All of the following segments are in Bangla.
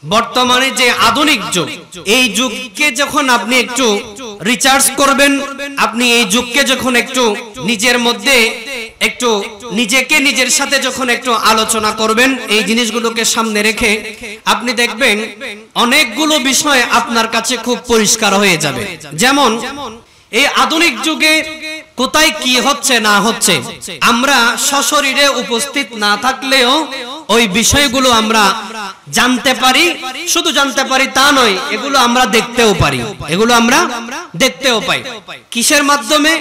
বর্তমানে যে আধুনিক যুগ, এই যুগকে যখন আপনি একটু রিচার্জ করবেন, আপনি এই যুগকে যখন একটু নিজের মধ্যে একটু নিজেকে নিজের সাথে যখন একটু আলোচনা করবেন, এই জিনিসগুলোকে সামনে রেখে আপনি দেখবেন অনেকগুলো বিষয় আপনার কাছে খুব পরিষ্কার হয়ে যাবে। যেমন এই আধুনিক যুগে কোথায় কি হচ্ছে না হচ্ছে আমরা সশরীরে উপস্থিত না থাকলেও ওই বিষয়গুলো আমরা জানতে পারি। শুধু জানতে পারি তা নয়, এগুলো আমরা দেখতেও পারি, এগুলো আমরা দেখতেও পাই। কিসের মাধ্যমে?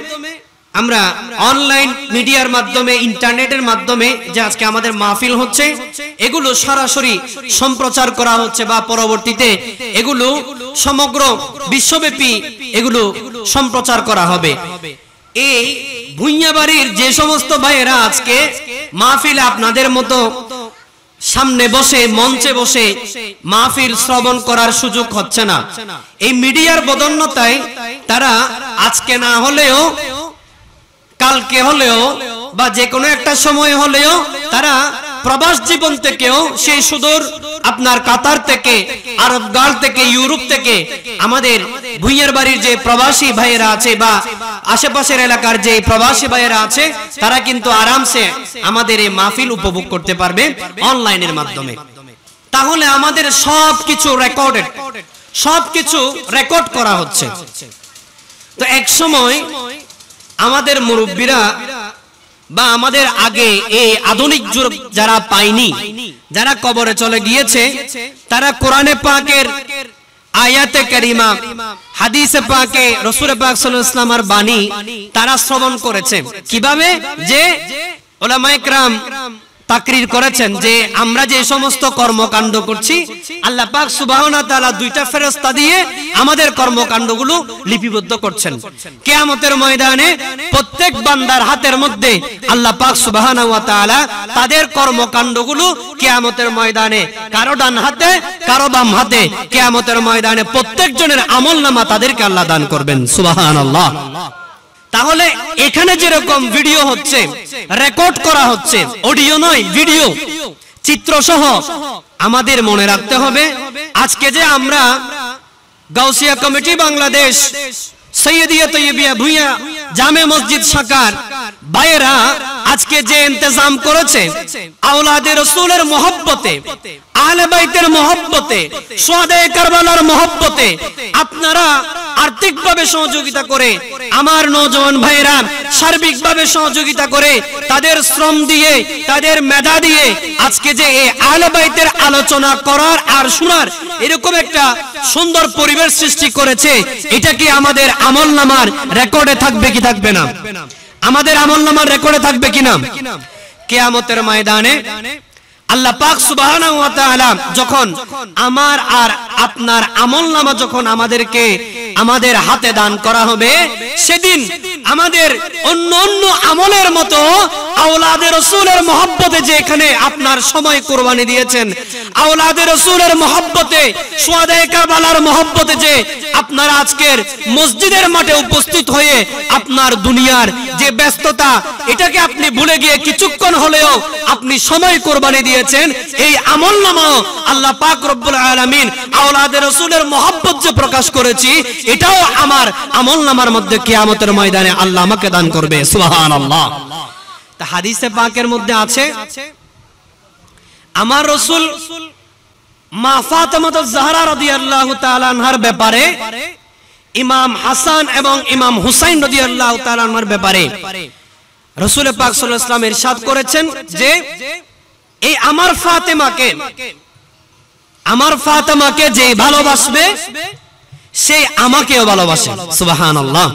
আমরা অনলাইন মিডিয়ার মাধ্যমে, ইন্টারনেটের মাধ্যমে যে আজকে আমাদের মাহফিল হচ্ছে, এগুলো সরাসরি সম্প্রচার করা হচ্ছে বা পরবর্তীতে এগুলো সমগ্র বিশ্বব্যাপী এগুলো সম্প্রচার করা হবে। এই ভুঁইয়াবাড়ির যে সমস্ত ভাইয়েরা আজকে মাহফিলে আপনাদের মতো সামনে বসে মঞ্চে বসে মাহফিল শ্রবণ করার সুযোগ হচ্ছে না, এই মিডিয়ার বদন্যতায় তারা আজকে না হলেও কালকে হলেও বা যে কোনো একটা সময় হলেও তারা প্রবাস জীবন থেকেও সেই সুদূর আপনার কাতার থেকে, আরব গাল থেকে, ইউরোপ থেকে আমাদের ভুঁইয়ার বাড়ির যে প্রবাসী ভাইয়েরা আছে বা আশেপাশের এলাকার যে প্রবাসী ভাইয়েরা আছে, তারা কিন্তু আরামসে আমাদের এই মাহফিল উপভোগ করতে পারবে অনলাইনের মাধ্যমে। তাহলে আমাদের সবকিছু রেকর্ডেড, সবকিছু রেকর্ড করা হচ্ছে। তো এক সময় আমাদের মুরব্বীরা বা আমাদের আগে এই আধুনিক যুগ যারা পায়নি, যারা কবরে চলে গিয়েছে, তারা কোরআনে পাকের আয়াতে কারিমা, হাদিসে পাকে রাসূল পাক সাল্লাল্লাহু আলাইহি ওয়াসাল্লামের বাণী তারা শ্রবণ করেছে। কিভাবে? যে উলামায়ে কেরাম তাকরীর করেছেন যে আমরা যে সমস্ত কর্মকাণ্ড করছি, আল্লাহ পাক সুবহানাহু ওয়া তাআলা দুইটা ফেরেশতা দিয়ে আমাদের কর্মকাণ্ডগুলো লিপিবদ্ধ করছেন। কিয়ামতের ময়দানে প্রত্যেক বান্দার হাতের মধ্যে আল্লাহ পাক সুবহানাহু ওয়া তাআলা তাদের কর্মকাণ্ডগুলো কিয়ামতের ময়দানে কারো ডান হাতে কারো বাম হাতে কিয়ামতের ময়দানে প্রত্যেকজনের আমলনামা তাদেরকে আল্লাহ দান করবেন। সুবহানাল্লাহ। তাহলে এখানে যেরকম ভিডিও হচ্ছে, রেকর্ড করা হচ্ছে, অডিও নয় ভিডিও, চিত্র সহ, আমাদের মনে রাখতে হবে আজকে যে আমরা গাউসিয়া কমিটি বাংলাদেশ সৈয়দিয়া তৈয়বিয়া ভুঁইয়া জামে মসজিদ শাখার ভাইয়েরা আজকে যে ইন্তজাম করেছে, আওলাদে রাসূলের মহব্বতে, আহলে বাইতের মহব্বতে, শুহাদায়ে কারবালার মহব্বতে আপনারা আর্থিকভাবে সহযোগিতা করে, আমার নওজওয়ান ভাইরা সার্বিকভাবে সহযোগিতা করে, তাদের শ্রম দিয়ে, তাদের মেধা দিয়ে আজকে যে এই আহলে বাইতের আলোচনা করার আর শোনার এরকম একটা সুন্দর পরিবেশ সৃষ্টি করেছে, এটা কি আমাদের আমলনামার রেকর্ডে থাকবে কি থাকবে না? আমাদের আমলনামার রেকর্ডে থাকবে কিনা? কিয়ামতের ময়দানে আল্লাহ পাক সুবহানাহু ওয়া তাআলা যখন আমার আর আপনার আমলনামা যখন আমাদেরকে আমাদের হাতে দান করা হবে, সেদিন আমাদের অন্য অন্য আমলের মতো আওলাদে রাসূলের মহব্বতে যে এখানে আপনার সময় কুরবানি দিয়েছেন, আওলাদে রাসূলের মহব্বতে, শুহাদায়ে কারবালার মহব্বতে যে আপনারা আজকের মসজিদের মাঠে উপস্থিত হয়ে আপনার দুনিয়ার যে ব্যস্ততা এটাকে আপনি ভুলে গিয়ে কিছুক্ষণ হলেও আপনি সময় কুরবানি দিয়েছেন, এই আমলনামা আল্লাহ পাক রব্বুল আলামিন আওলাদে রাসূলের মহব্বত যে প্রকাশ করেছি, এটাও আমার আমলনামার মধ্যে কিয়ামতের ময়দানে আল্লাহ আমাকে দান করবে। সুবহানাল্লাহ। তা হাদিসে পাকের মধ্যে আছে আমার রাসূল মা ফাতেমাতুজ জাহরা রাদিয়াল্লাহু তাআলা আনহার ব্যাপারে, ইমাম হাসান এবং ইমাম হুসাইন রাদিয়াল্লাহু তাআলা আনহার ব্যাপারে রাসূল পাক সাল্লাল্লাহু আলাইহি ওয়াসাল্লাম ইরশাদ করেছেন যে এই আমার ফাতেমাকে যে ভালোবাসবে সে আমাকেও ভালোবাসে। সুবহানাল্লাহ।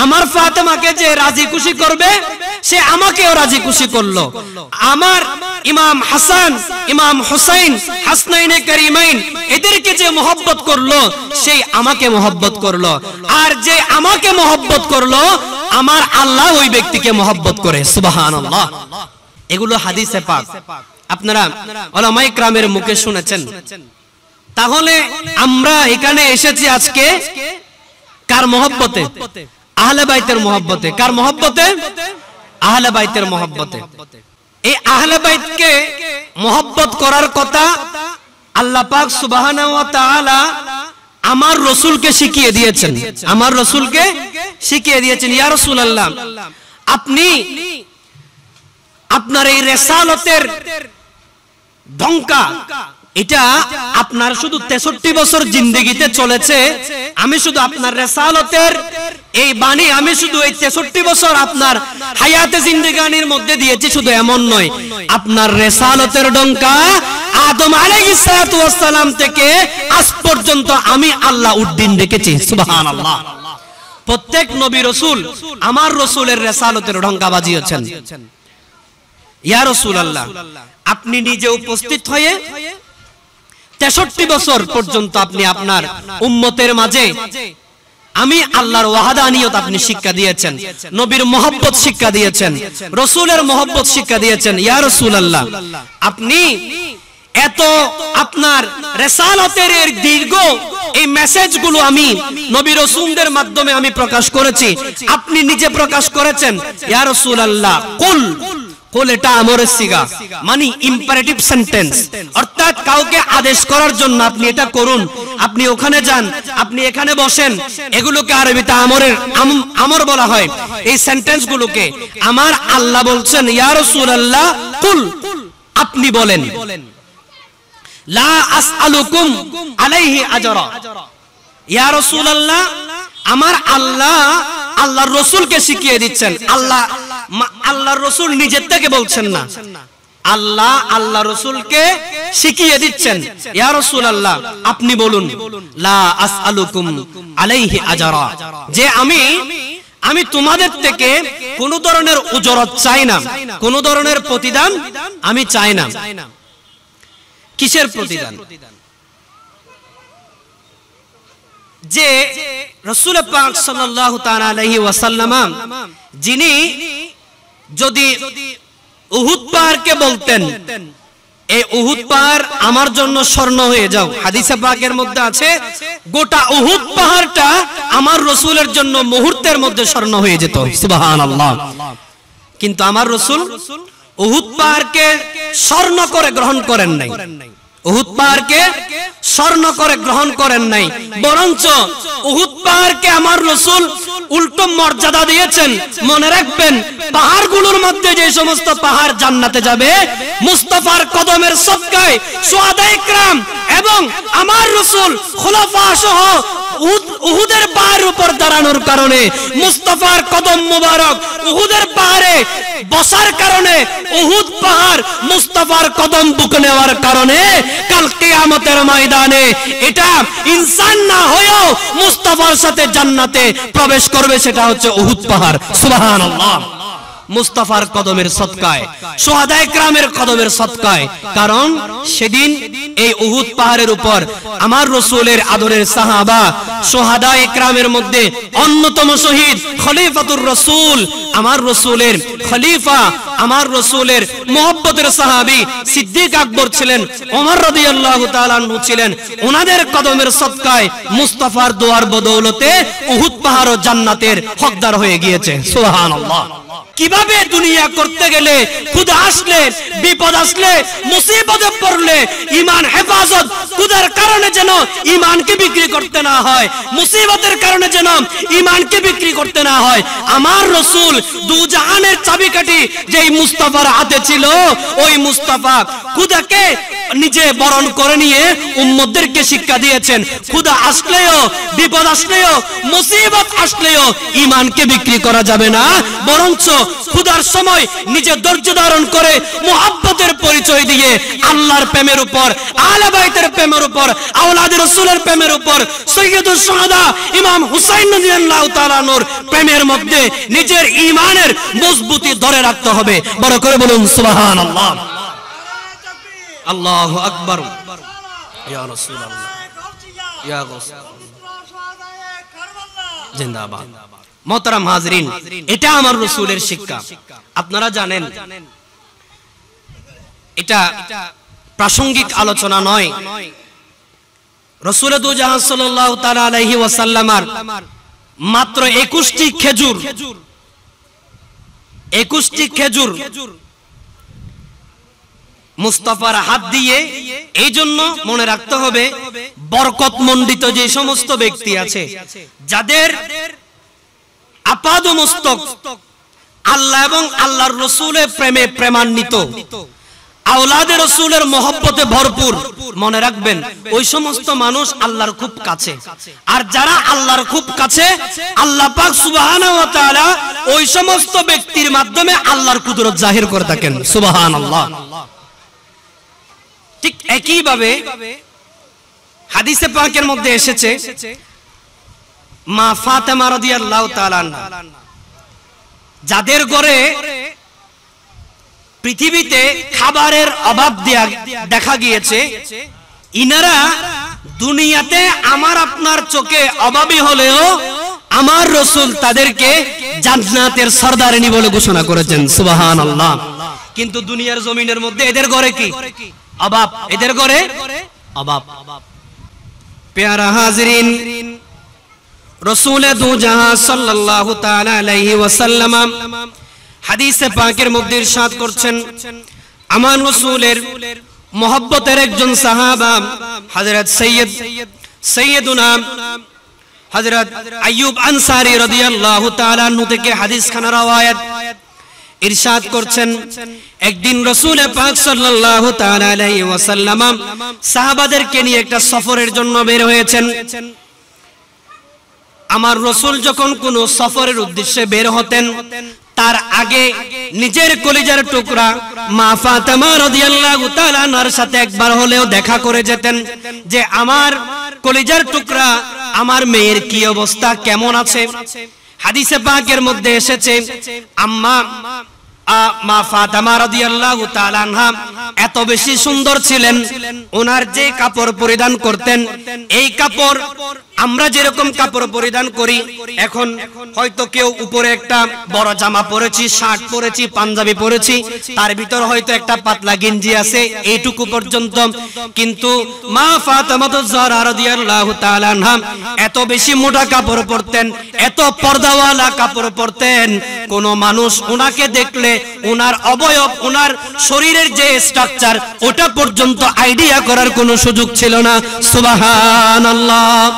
আমার ফাতেমাকে যে রাজি খুশি করবে সে আমাকেও রাজি খুশি করলো। আমার ইমাম হাসান, ইমাম হুসাইন, হাসনাইনে কারিমাইন এদেরকে যে মহব্বত করলো সেই আমাকে মহব্বত করলো, আর যে আমাকে মহব্বত করলো আমার আল্লাহ ওই ব্যক্তিকে মহব্বত করে। সুবহানাল্লাহ। এগুলো হাদিসে পাক, আপনারা উলামায়ে কেরামের মুখে শুনেছেন। তাহলে আমরা এখানে এসেছি আজকে কার মহব্বতে? আহলে বাইতের মহব্বতে। কার মহব্বতে? আহলে বাইতের মহব্বতে। এই আহলে বাইতকে মহব্বত করার কথা আল্লাহ পাক সুবহানাহু ওয়া তাআলা আমার রাসূলকে শিখিয়ে দিয়েছেন, আমার রাসূলকে শিখিয়ে দিয়েছেন, ইয়া রাসূলুল্লাহ আপনি আপনার এই রিসালাতের ঢঙ্কা এটা আপনার শুধু 63 বছর জিন্দেগিতে চলেছে, আমি শুধু আপনার রিসালাতের এই বাণী আমি শুধু এই 63 বছর আপনার হায়াতে জিন্দেগানির মধ্যে দিয়েছি, শুধু এমন নয়, আপনার রিসালাতের ডঙ্কা আদম আলাইহিস সালাতু ওয়াস সালাম থেকে আজ পর্যন্ত আমি আল্লাহ উদ্দিন রেখেছি। সুবহানাল্লাহ। প্রত্যেক নবী রাসূল আমার রাসূলের রিসালাতের ডঙ্কা বাজিয়েছেন। ইয়া রাসূলুল্লাহ আপনি নিজে উপস্থিত হয়ে 63 বছর পর্যন্ত আপনি আপনার উম্মতের মাঝে আমি আল্লাহর ওয়াহদানিয়ত আপনি শিক্ষা দিয়েছেন, নবীর মহব্বত শিক্ষা দিয়েছেন, রাসূলের মহব্বত শিক্ষা দিয়েছেন। ইয়া রাসূলুল্লাহ আপনি এত আপনার রিসালাতের এর দীর্ঘ এই মেসেজগুলো আমি নবী রাসূলদের মাধ্যমে আমি প্রকাশ করেছি, আপনি নিজে প্রকাশ করেছেন। ইয়া রাসূলুল্লাহ কুল, কুল এটা আমরের সিগা, মানে ইম্পারেটিভ সেন্টেন্স, অর্থাৎ কাউকে আদেশ করার জন্য আপনি এটা করুন, আপনি ওখানে যান, আপনি এখানে বসেন, এগুলোকে আরবিতে আমর বলা হয়। এই সেন্টেন্সগুলোকে আমার আল্লাহ বলছেন ইয়া রাসূলুল্লাহ কুল, আপনি বলেন, লা আসআলুকুম আলাইহি আজরা। ইয়া রাসূলুল্লাহ আমার আল্লাহ আল্লাহর রাসূলকে শিখিয়ে দিচ্ছেন, আল্লাহর রাসূল নিজের থেকে বলছেন না, আল্লাহ আল্লাহ রাসূলকে শিখিয়ে দিচ্ছেন। ইয়া রাসূলুল্লাহ আপনি বলুন, লা আসআলুকুম আলাইহি আজরা, যে আমি তোমাদের থেকে কোন ধরনের উজরত চাই না, কোন ধরনের প্রতিদান আমি চাই না। কিসের প্রতিদান? যে রাসূল পাক সাল্লাল্লাহু তাআলা আলাইহি ওয়াসাল্লাম যিনি যদি উহুদ পাহাড়কে বলতেন এই উহুদ পাহাড় আমার জন্য স্বর্ণ হয়ে যাও, হাদিসে পাকের মধ্যে আছে গোটা উহুদ পাহাড়টা আমার রাসূলের জন্য মুহূর্তের মধ্যে স্বর্ণ হয়ে যেত। সুবহানাল্লাহ। কিন্তু আমার রাসূল উহুদ পাহাড়কে স্বর্ণ করে গ্রহণ করেন নাই, উহুদ পাহাড়কে স্বর্ণ করে গ্রহণ করেন নাই, বরঞ্চ উহুদ পাহাড়কে আমার রাসূল উল্টো মর্যাদা দিয়েছেন। মনে রাখবেন পাহাড়গুলোর মধ্যে যে সমস্ত পাহাড় জান্নাতে যাবে মুস্তাফার কদমের সদকায় শুহাদায়ে কিরাম এবং আমার রাসূল খোলাফা সহ উহুদের পাহাড়ের উপর দাঁড়ানোর কারণে মুস্তাফার কদম মুবারক উহুদের পাহাড়ে বসার কারণে উহুদ পাহাড় মুস্তাফার কদম বুকে নেওয়ার কারণে কাল কিয়ামতের ময়দানে এটা ইনসান না হয়েও মুস্তাফার সাথে জান্নাতে প্রবেশ করবে, সেটা হচ্ছে উহুদ পাহাড়। সুবহানাল্লাহ। মুস্তাফার কদমের সদকায়, শুহাদায়ে কিরামের কদমের সদকায়, কারণ সেদিন এই উহুদ পাহাড়ের উপর আমার রাসূলের আদরের সাহাবা শুহাদায়ে কিরামের মধ্যে অন্যতম শহীদ খলিফাতুর রাসূল আমার রাসূলের খলিফা, আমার রাসূলের মুহাব্বতের সাহাবী সিদ্দিক আকবর ছিলেন, ওমর রাদিয়াল্লাহু তাআলা আনহু ছিলেন। ওনাদের কদমের সদকায় মুস্তাফার দোয়ার বদৌলতে উহুদ পাহাড় ও জান্নাতের হকদার হয়ে গিয়েছে। সুবহানাল্লাহ। কিভাবে দুনিয়া করতে গেলে খুদা আসলে বিপদ আসলে মুসিবতে পড়লে ঈমান হেফাজত খুদার কারণে যেন ঈমানকে বিক্রি করতে না হয়, মুসিবতের কারণে যেন ঈমানকে বিক্রি করতে না হয়। আমার রাসূল দু জাহানের চাবিকাঠি যেই মুস্তাফার হাতে ছিল, ওই মুস্তাফা খুদাকে নিজে বরণ করে নিয়ে উম্মতদেরকে শিক্ষা দিয়েছেন, খুদা আসলেও বিপদ আসলেও মুসিবত আসলেও ঈমানকে বিক্রি করা যাবে না, বরঞ্চ খুদার সময় নিজে ধৈর্য ধারণ করে মুহাব্বতের পরিচয় দিয়ে আল্লাহর প্রেমের উপর, আহলে বাইতের প্রেমের উপর, আওলাদে রাসূলের প্রেমের উপর, সাইয়্যিদুশ শুহাদা ইমাম হুসাইন রাদিয়াল্লাহু তাআলা নূর প্রেমের মধ্যে নিজের ঈমানের মজবুতি ধরে রাখতে হবে। বড় করে বলুন সুবহানাল্লাহ। আল্লাহু আকবার। ইয়া রাসূলুল্লাহ, ইয়া গাউস, জিন্দাবাদ। মোহতারাম হাজরিন, এটা আমার রাসূলের শিক্ষা। আপনারা জানেন এটা প্রাসঙ্গিক আলোচনা নয়। রাসূল দু জাহান সাল্লাল্লাহু তাআলা আলাইহি ওয়াসাল্লামের মাত্র 21টি খেজুর মুস্তাফার হাত দিয়ে। এই জন্য মনে রাখতে হবে বরকত মণ্ডিত যে সমস্ত ব্যক্তি আছে যাদের আপাদ মস্তক আল্লাহ এবং আল্লাহর রাসূলের প্রেমে প্রেমান্বিত, আওলাদে রাসূলের মহব্বতে ভরপুর, মনে রাখবেন ওই সমস্ত মানুষ আল্লাহর খুব কাছে। আর যারা আল্লাহর খুব কাছে, আল্লাহ পাক সুবহানাহু ওয়া তাআলা ওই সমস্ত ব্যক্তির মাধ্যমে আল্লাহর কুদরত জাহির করে থাকেন। সুবহানাল্লাহ। ঠিক একই ভাবে হাদিসে পাকের মধ্যে এসেছে মা ফাতেমা রাদিয়াল্লাহু তাআলা যাদের ঘরে পৃথিবীতে খাবারের অভাব দেখা গিয়েছে, ইনারা দুনিয়াতে আমার আপনার চোখে অভাবী হলেও আমার রাসূল তাদেরকে জান্নাতের সরদারিনী বলে ঘোষণা করেছেন। সুবহানাল্লাহ। কিন্তু দুনিয়ার জমিনের মধ্যে এদের ঘরে কি অভাব, এদের ঘরে অভাব। প্যারা হাজরিন, রাসূল দু জাহান সাল্লাল্লাহু তাআলা আলাইহি ওয়াসাল্লাম হাদিসে পাকের মধ্যে ইরশাদ করছেন, আমার রাসূলের মহব্বতের একজন সাহাবা হযরত সাইয়্যিদুনা হযরত আইয়ুব আনসারী রাদিয়াল্লাহু তাআলা আনহু থেকে হাদিস খানা রওয়ায়াত ইরশাদ করছেন, একদিন রাসূল পাক সাল্লাল্লাহু তাআলা আলাইহি ওয়াসাল্লাম সাহাবাদেরকে নিয়ে একটা সফরের জন্য বের হয়েছেন। আমার রাসূল যখন কোনো সফরের উদ্দেশ্যে বের হতেন, তার আগে নিজের কলিজার টুকরা মা ফাতেমা রাদিয়াল্লাহু তাআলা আনহার সাথে একবার হলেও দেখা করে যেতেন যে আমার কলিজার টুকরা আমার মেয়ের কি অবস্থা, কেমন আছে। হাদিসে পাকের মধ্যে এসেছে মা ফাতেমা রাদিয়াল্লাহু তাআলা আনহা এত বেশি সুন্দর ছিলেন, ওনার যে কাপড় পরিধান করতেন, এই কাপড় আমরা যেরকম কাপড় পরিধান করি, এখন হয়তো কেউ উপরে একটা বড় জামা পরেছি, শার্ট পরেছি, পাঞ্জাবি পরেছি, তার ভিতর হয়তো একটা পাতলা গেঞ্জি আছে, এইটুকু পর্যন্ত। কিন্তু মা ফাতেমা জাহরা রাদিয়াল্লাহু তাআলা আনহা এত বেশি মোটা কাপড় পরতেন, এত পর্দাওয়ালা কাপড় পরতেন, কোন মানুষ ওনাকে দেখলে ওনার অবয়ব, ওনার শরীরের যে স্ট্রাকচার, ওটা পর্যন্ত আইডিয়া করার কোনো সুযোগ ছিল না। সুবহানাল্লাহ।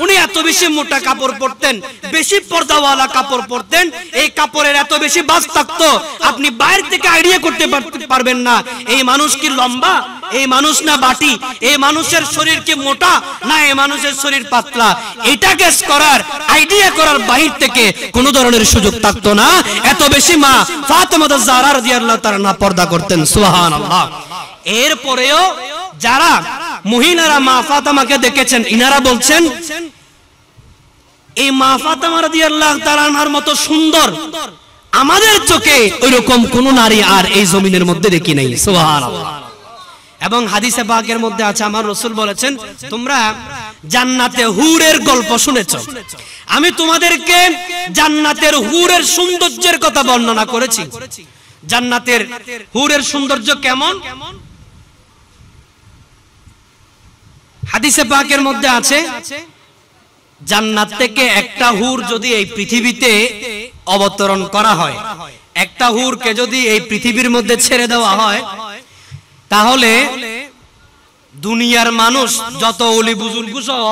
উনি এত বেশি মোটা কাপড় পরতেন, বেশি পর্দাওয়ালা কাপড় পরতেন, এই কাপড়ের এত বেশি বাজ থাকতো আপনি বাইরে থেকে আইডিয়া করতে পারবেন না এই মানুষ কি লম্বা, এই মানুষ না বাটি, এই মানুষের শরীর কি মোটা না এই মানুষের শরীর পাতলা, এটা গেস করার, আইডিয়া করার বাইরে থেকে কোনো ধরনের সুযোগ থাকতো না। এত বেশি মা ফাতেমা জাহরা রাদিয়াল্লাহু তাআলা আনহা পর্দা করতেন। সুবহানাল্লাহ। এরপরেও যারা মহিলারা মা ফাতেমাকে দেখেছেন, ইনারা বলছেন এই মা ফাতেমা রাদিয়াল্লাহু তাআলা আনহার মতো সুন্দর আমাদের চোখে ওইরকম কোন নারী আর এই জমিনের মধ্যে দেখি নাই। সুবহানাল্লাহ। এবং হাদিসে পাকের মধ্যে আছে আমার রাসূল বলেছেন, তোমরা জান্নাতে হুরের গল্প শুনেছো, আমি তোমাদেরকে জান্নাতের হুরের সৌন্দর্যের কথা বর্ণনা করেছি। জান্নাতের হুরের সৌন্দর্য কেমন? হাদিসে পাকের মধ্যে আছে জান্নাত থেকে একটা হুর যদি এই পৃথিবীতে অবতরণ করা হয়, একটা হুরকে যদি এই পৃথিবীর মধ্যে ছেড়ে দেওয়া হয়, তাহলে দুনিয়ার মানুষ যত ওলি বুজুর্গ সহ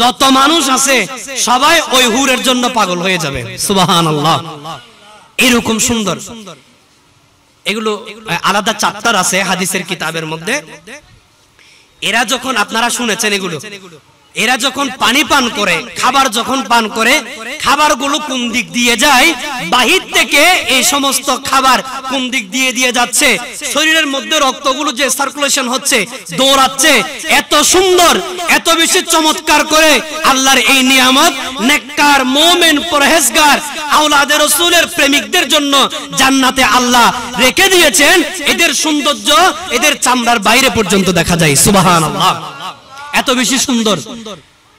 যত মানুষ আছে সবাই ওই হুরের জন্য পাগল হয়ে যাবে। সুবহানাল্লাহ। এরকম সুন্দর। এগুলো আলাদা চ্যাপ্টার আছে হাদিসের কিতাবের মধ্যে। এরা যখন, আপনারা শুনেছেন এগুলো, এরা যখন পানি পান করে, খাবার যখন পান করে, খাবারগুলো কোন দিক দিয়ে যায়, বাহির থেকে এই সমস্ত খাবার কোন দিক দিয়ে দিয়ে যাচ্ছে, শরীরের মধ্যে রক্তগুলো যে সার্কুলেশন হচ্ছে, দৌড়াচ্ছে, এত সুন্দর, এত বেশি চমৎকার করে আল্লাহর এই নিয়ামত নেককার মুমিন পরহেজগার আওলাদে রাসূলের প্রেমিকদের জন্য জান্নাতে আল্লাহ রেখে দিয়েছেন। এদের সৌন্দর্য এদের চামড়ার বাইরে পর্যন্ত দেখা যায়। সুবহানাল্লাহ। এত বেশি সুন্দর।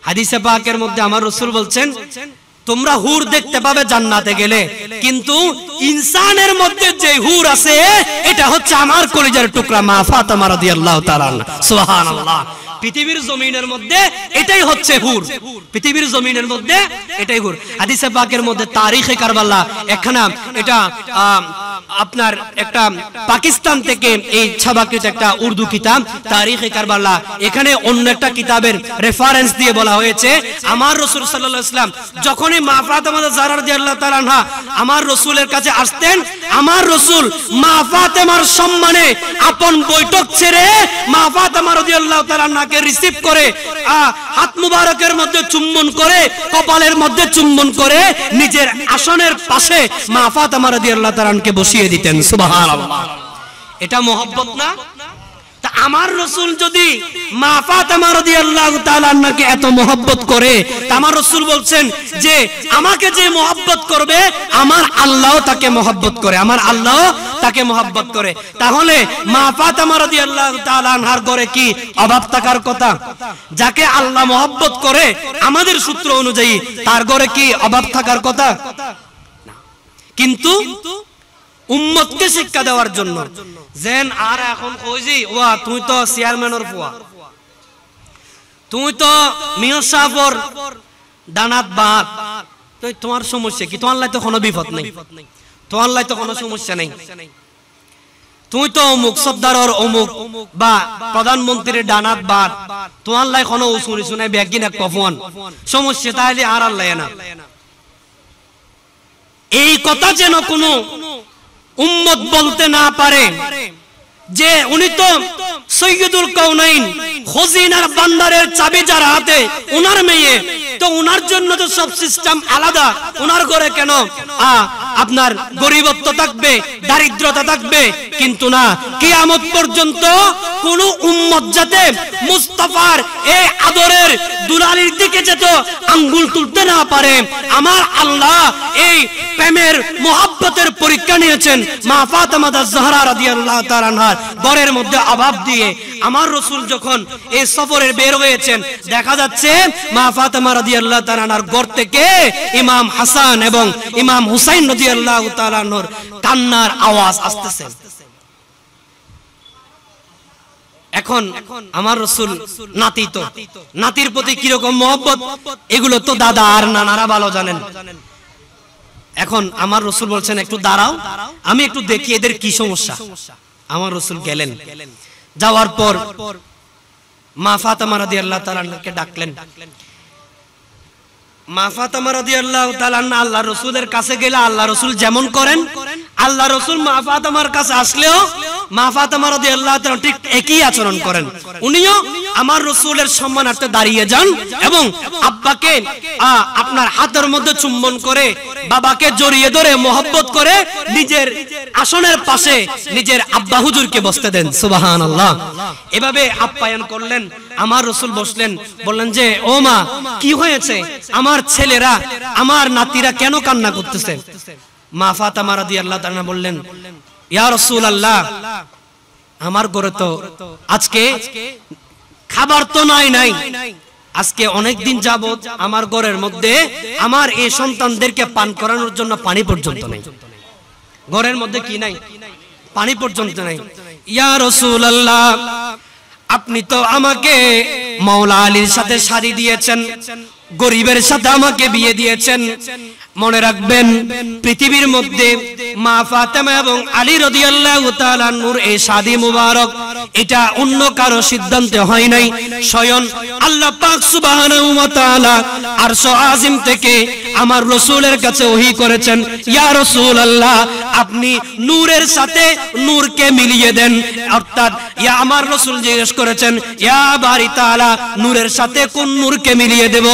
হাদিসে পাকের মধ্যে আমার রাসূল বলছেন, তোমরা হুর দেখতে পাবে জান্নাতে গেলে, কিন্তু ইনসানের মধ্যে যে হুর আছে এটা হচ্ছে আমার কলিজার টুকরা মা ফাতেমা রাদিয়াল্লাহু তাআলা আনহা। সুবহানাল্লাহ। পৃথিবীর জমিনের মধ্যে এটাই হচ্ছে হুর, পৃথিবীর জমিনের মধ্যে এটাই হুর। হাদিসে পাকের মধ্যে তারিখে কারবালা একখানা, এটা আপনার একটা পাকিস্তান থেকে এই ছাপাকৃত একটা উর্দু কিতাব তারিখে কারবালা, এখানে অন্য একটা কিতাবের রেফারেন্স দিয়ে বলা হয়েছে আমার রাসূল সাল্লাল্লাহু আলাইহি ওয়াসাল্লাম যখনই মা ফাতেমা জাহরা রাদিয়াল্লাহু তাআলা আনহা আমার রাসূলের কাছে আসতেন, আমার রাসূল মা ফাতেমার সম্মানে আপন বৈঠক ছেড়ে মা ফাতেমা রাদিয়াল্লাহু তাআলা আনহাকে রিসিভ করে হাত মুবারকের মধ্যে চুম্বন করে, কপালের মধ্যে চুম্বন করে নিজের আসনের পাশে মা ফাতেমা রাদিয়াল্লাহু তাআলা আনহাকে বসিয়ে দিতেন। সুবহানাল্লাহ, এটা মহব্বত না? তা আমার রাসূল যদি মা ফাতেমা রাদিয়াল্লাহু তাআলা আনহাকে এত মহব্বত করে, তা আমার রাসূল বলছেন যে আমাকে যে মহব্বত করবে আমার আল্লাহও তাকে মহব্বত করে, আমার আল্লাহ তাকে মহব্বত করে। তাহলে মা ফাতেমা রাদিয়াল্লাহু তাআলা আনহার ঘরে কি অভাব থাকার কথা? যাকে আল্লাহ মহব্বত করে আমাদের সূত্র অনুযায়ী তার ঘরে কি অভাব থাকার কথা? কিন্তু উম্মতকে শিক্ষা দেওয়ার জন্য যেন আর এখন কইজি ওয়া তুই তো চেয়ারম্যানের ফুয়া, তুই তো মিয়া সাহেবর ডানাত বাত, তো তোমার সমস্যা কি? তোমার লাই তো কোনো বিপদ নেই, তোমার লাই তো কোনো সমস্যা নেই, তুই তো অমুক সর্দারর অমুক বা প্রধানমন্ত্রীর ডানাত বাত, তোমার লাই কোনো উসুনি শুনে ব্যাগিন এক কফন সমস্যা, তাহলে আর আল্লাহ না। এই কথা যেন কোনো উম্মত বলতে না পারে যে উনি তো সৈয়দুল কাউনাইন, খজিনার বান্দারের চাবি যার হাতে ওনার মেয়ে, তো ওনার জন্য তো সব সিস্টেম আলাদা, ওনার ঘরে কেন আপনার গরিবত্ব থাকবে, দারিদ্রতা থাকবে? কিন্তু না, কিয়ামত পর্যন্ত কোন উম্মত যাতে মুস্তাফার এই আদরের দুলালির দিকে যেতে আঙ্গুল তুলতে না পারে, আমার আল্লাহ এই প্রেমের মোহাব্বতের পরীক্ষা নিয়েছেন মা ফাতেমা জাহরা রাদিয়াল্লাহু তাআলা আনহার ঘরের মধ্যে অভাব দিয়ে। আমার রাসূল যখন এই সফরে বের হয়েছেন, দেখা যাচ্ছে মা ফাতেমা রাদিয়াল্লাহু তাআলা আনহার ঘর থেকে ইমাম হাসান এবং ইমাম হুসাইন রাদিয়াল্লাহু তাআলা আনহুর কান্নার আওয়াজ আসতেছে। এখন আমার রাসূল নাতি, তো নাতির প্রতি কিরকম মহব্বত এগুলো তো দাদা আর নানারা ভালো জানেন। এখন আমার রাসূল বলছেন একটু দাঁড়াও, আমি একটু দেখি এদের কি সমস্যা। আমার রাসূল গেলেন, যাওয়ার পর মা ফাতেমা রাদিয়াল্লাহু তাআলা আনহাকে ডাকলেন। মা ফাতেমা রাদিয়াল্লাহু তাআলা আনহা আল্লাহর রাসূলের কাছে গেলে আল্লাহ রাসূল যেমন করেন, আল্লাহ রাসূল মা ফাতেমার কাছে আসলেও মা ফাতেমা রাদিয়াল্লাহু তাআলা ঠিক একই আচরণ করেন। উনিও আমার রাসূলের সম্মানার্থে দাঁড়িয়ে যান এবং আব্বাকে আপনার হাতের মধ্যে চুম্বন করে, বাবাকে জড়িয়ে ধরে মহব্বত করে নিজের আসনের পাশে নিজের আব্বা হুজুরকে বসতে দেন। সুবহানাল্লাহ, এভাবে আপ্যায়ন করলেন। আমার রাসূল বসলেন, বললেন যে ও মা, কি হয়েছে? আমার ছেলেরা, আমার নাতিরা কেন কান্না করতেছে? মা ফাতেমা রাদিয়াল্লাহু তাআলা বললেন, ইয়া রাসূলুল্লাহ, আমার ঘরে তো আজকে খাবার তো নাই, আজকে অনেক দিন যাবত আমার ঘরের মধ্যে আমার এই সন্তানদেরকে পান করানোর জন্য পানি পর্যন্ত নেই। ঘরের মধ্যে কি নাই? পানি পর্যন্ত নাই। ইয়া রাসূলুল্লাহ, আপনি তো আমাকে মাওলা আলীর সাথে শাদী দিয়েছেন, গরিবের সাথে আমাকে বিয়ে দিয়েছেন। মনে রাখবেন, পৃথিবীর মধ্যে মা ফাতেমা এবং আলী রাদিয়াল্লাহু তাআলা নূর এই শাদী মুবারক, এটা অন্য কারো সিদ্ধান্তে হয় নাই। স্বয়ং আল্লাহ পাক সুবহানাহু ওয়া তাআলা আরশ আজিম থেকে আমার রাসূলের কাছে ওহী করেছেন, ইয়া রাসূলুল্লাহ, আপনি নূরের সাথে নূরকে মিলিয়ে দেন। অর্থাৎ ইয়া আমার রাসূল জিজ্ঞেস করেছেন, ইয়া বারি তাআলা, নূরের সাথে কোন নূরকে মিলিয়ে দেব?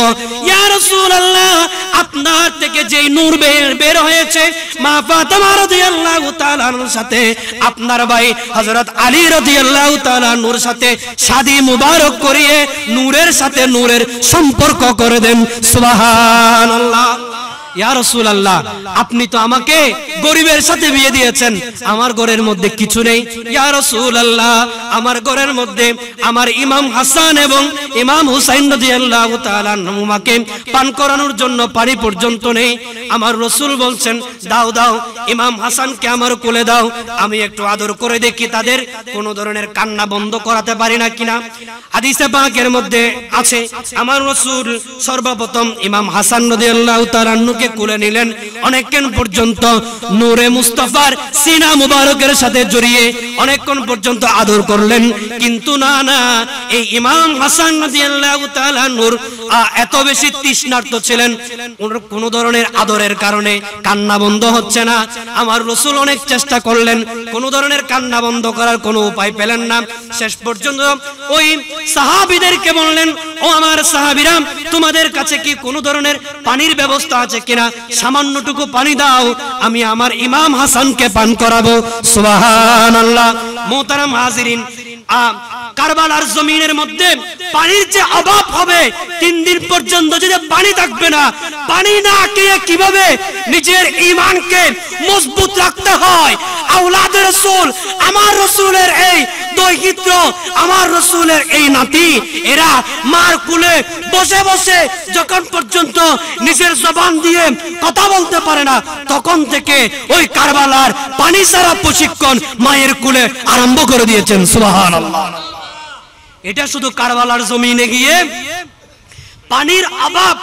ইয়া রাসূলুল্লাহ, আপনার থেকে যেই নূর বের হয়েছে মা ফাতেমা রাদিয়াল্লাহু তাআলা আনহার সাথে আপনার ভাই হযরত আলী রাদিয়াল্লাহু তাআলা নূর সাথে শাদী মুবারক করিয়ে নূরের সাথে নূরের সম্পর্ক করে দেন। সুবহানাল্লাহ। ইয়া রাসূলুল্লাহ, আপনি তো আমাকে গরিবের সাথে বিয়ে দিয়েছেন, আমার ঘরের মধ্যে কিছু নেই। ইয়া রাসূলুল্লাহ, আমার ঘরের মধ্যে আমার ইমাম হাসান এবং ইমাম হুসাইন রাদিয়াল্লাহু তাআলা আনহুমাকে পান করানোর জন্য পানি পর্যন্ত নেই। আমার রাসূল বলছেন, দাও দাও, ইমাম হাসানকে আমার কোলে দাও, আমি একটু আদর করে দেখি তাদের কোন ধরনের কান্না বন্ধ করাতে পারি না কিনা। হাদিসে পাকের মধ্যে আছে আমার রাসূল সর্বপ্রথম ইমাম হাসান রাদিয়াল্লাহু তাআলা আনহুকে কোলে নিলেন, অনেকক্ষণ পর্যন্ত নূরে মুস্তাফার সিনা মুবারকের সাথে জড়িয়ে অনেকক্ষণ পর্যন্ত আদর করলেন। কিন্তু না না, এই ইমাম হাসান রাদিয়াল্লাহু তাআলা নূর এত বেশি তৃষ্ণার্ত ছিলেন, কোন ধরনের আদরের কারণে কান্না বন্ধ হচ্ছে না। আমার রাসূল অনেক চেষ্টা করলেন, কোন ধরনের কান্না বন্ধ করার কোনো উপায় পেলেন না। শেষ পর্যন্ত ওই সাহাবীদেরকে বললেন, ও আমার সাহাবীরা, তোমাদের কাছে কি কোন ধরনের পানির ব্যবস্থা আছে কিনা? সামান্যটুকু পানি দাও, আমি আমার ইমাম হাসানকে পান করাবো। সুবহানাল্লাহ। মুহতারাম হাজিরিন, কারবালার জমিনের মধ্যে পানির যে অভাব হবে, 3 দিন পর্যন্ত যদি পানি থাকবে না, পানি না খেয়ে কিভাবে নিজের ঈমানকে মজবুত রাখতে হয়? আওলাদ রাসূল, আমার রাসূলের এই দৈহিত্র, আমার রাসূলের এই নাতি, এরা মার কোলে বসে বসে যখন পর্যন্ত নিজের জবান দিয়ে কথা বলতে পারে না, তখন থেকে ওই কারবালার পানি ছাড়া প্রশিক্ষণ মায়ের কোলে আরম্ভ করে দিয়েছেন। সুবহানাল্লাহ। এটা শুধু কারবালার জমিনে গিয়ে পানির অভাব